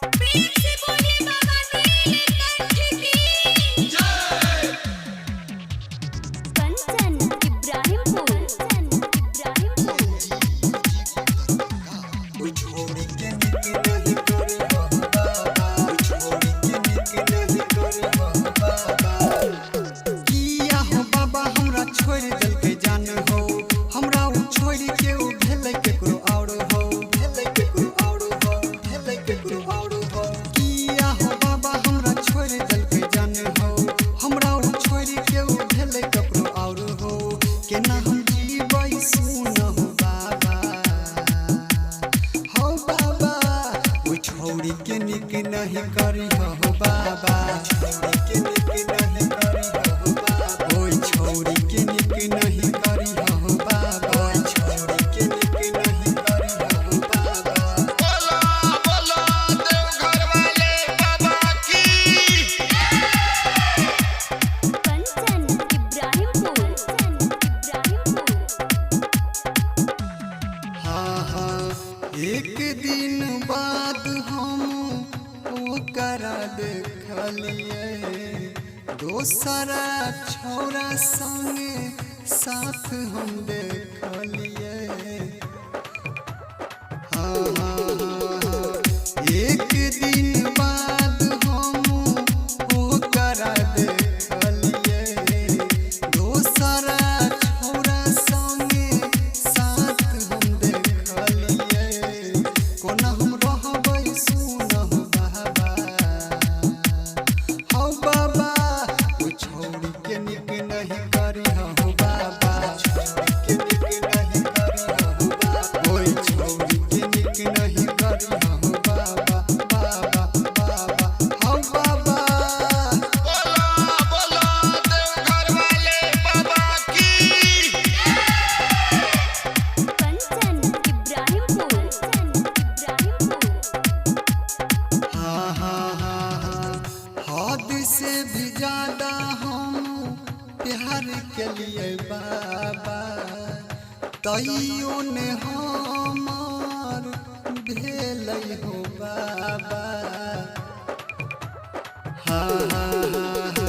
प्रेम से बोलिए बाबा नीलकंठ की जय। कंचन इब्राहिमपुर कोई छोड़ी के निक नहीं करे हो बाबा, कोई छोड़ी के निक नहीं करे हो बाबा। किया हो बाबा हमरा छोड़ दिल के जान हो, हमरा उ छोड़ के उ भेलै केकरो और हो, भेलै केकरो और हो, भेलै केकरो और हो। किया हो बाबा हमरा छोड़ दिल के जान हो, हमरा उ छोड़ के उ भेलै केकरो और हो। केना हम जीबै सुन हो बाबा, हो बाबा कोई छोड़ी के निक नहीं करी हो बाबा, छोड़ी के निक नहीं करी हो बाबा, कोई छोड़ी के निक नहीं करी हो बाबा, छोड़ी के निक नहीं करी हो बाबा। बोला बोला देवघर वाले बाबा की। कंचन इब्राहिमपुर हाँ हाँ एक दिन बाद हम ओकरा देखलिए, दोसरा छौरा संगे साथ हम देखलिए। हाँ हाँ हाँ हाँ एक दिन बाद हम ओकरा देखलिए, दोसरा छौरा संगे साथ हम देखलिए। कोना हम रहबै सुन हो बाबा, हो बाबा कोई छोड़ी के निक नहीं करी हो बाबा, छोड़ी के निक नहीं करी हो बाबा, कोई छोड़ी के निक नहीं करी हो बाबा, बाबा बाबा हो बाबा। बोला बोला देवघर वाले बाबा की। कंचन इब्राहिमपुर हाँ हाँ हाँ हाँ हद से भी ज्यादा हम प्यार के लिए बाबा, तैयो ने हमार भेलै हो बाबा। हाँ हाँ हाँ